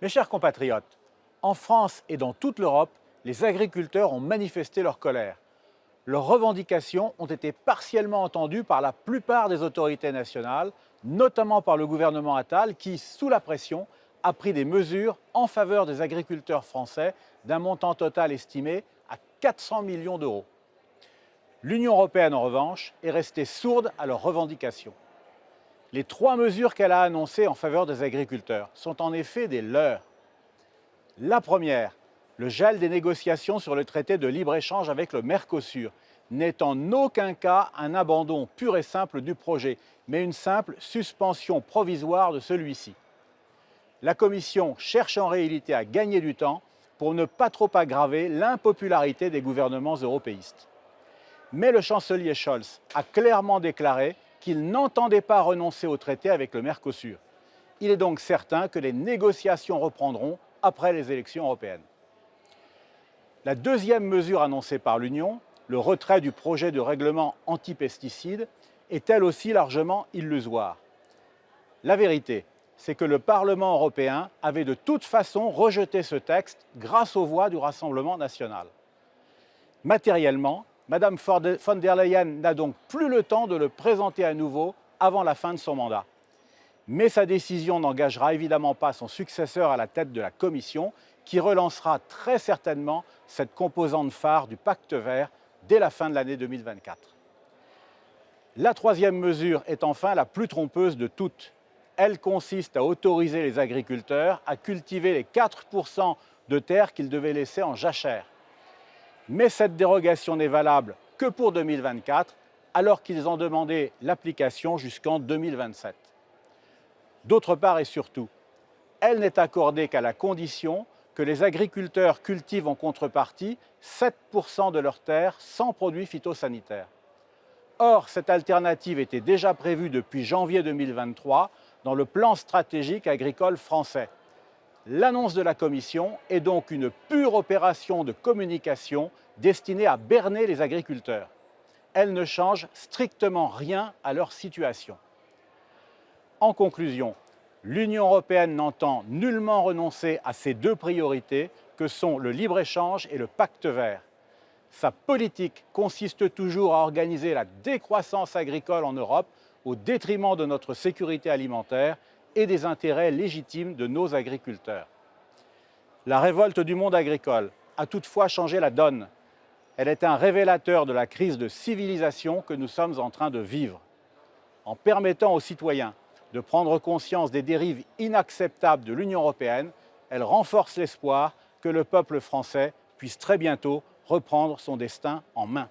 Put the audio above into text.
Mes chers compatriotes, en France et dans toute l'Europe, les agriculteurs ont manifesté leur colère. Leurs revendications ont été partiellement entendues par la plupart des autorités nationales, notamment par le gouvernement Attal qui, sous la pression, a pris des mesures en faveur des agriculteurs français d'un montant total estimé à 400 millions d'euros. L'Union européenne, en revanche, est restée sourde à leurs revendications. Les 3 mesures qu'elle a annoncées en faveur des agriculteurs sont en effet des leurs. La première, le gel des négociations sur le traité de libre-échange avec le Mercosur, n'est en aucun cas un abandon pur et simple du projet, mais une simple suspension provisoire de celui-ci. La Commission cherche en réalité à gagner du temps pour ne pas trop aggraver l'impopularité des gouvernements européistes. Mais le chancelier Scholz a clairement déclaré qu'il n'entendait pas renoncer au traité avec le Mercosur. Il est donc certain que les négociations reprendront après les élections européennes. La deuxième mesure annoncée par l'Union, le retrait du projet de règlement anti-pesticides, est elle aussi largement illusoire. La vérité, c'est que le Parlement européen avait de toute façon rejeté ce texte grâce aux voix du Rassemblement national. Matériellement, Mme von der Leyen n'a donc plus le temps de le présenter à nouveau avant la fin de son mandat. Mais sa décision n'engagera évidemment pas son successeur à la tête de la Commission, qui relancera très certainement cette composante phare du pacte vert dès la fin de l'année 2024. La troisième mesure est enfin la plus trompeuse de toutes. Elle consiste à autoriser les agriculteurs à cultiver les 4% de terres qu'ils devaient laisser en jachère. Mais cette dérogation n'est valable que pour 2024, alors qu'ils ont demandé l'application jusqu'en 2027. D'autre part et surtout, elle n'est accordée qu'à la condition que les agriculteurs cultivent en contrepartie 7% de leurs terres sans produits phytosanitaires. Or, cette alternative était déjà prévue depuis janvier 2023 dans le plan stratégique agricole français. L'annonce de la Commission est donc une pure opération de communication destinée à berner les agriculteurs. Elle ne change strictement rien à leur situation. En conclusion, l'Union européenne n'entend nullement renoncer à ces 2 priorités que sont le libre-échange et le pacte vert. Sa politique consiste toujours à organiser la décroissance agricole en Europe au détriment de notre sécurité alimentaire et des intérêts légitimes de nos agriculteurs. La révolte du monde agricole a toutefois changé la donne. Elle est un révélateur de la crise de civilisation que nous sommes en train de vivre. En permettant aux citoyens de prendre conscience des dérives inacceptables de l'Union européenne, elle renforce l'espoir que le peuple français puisse très bientôt reprendre son destin en main.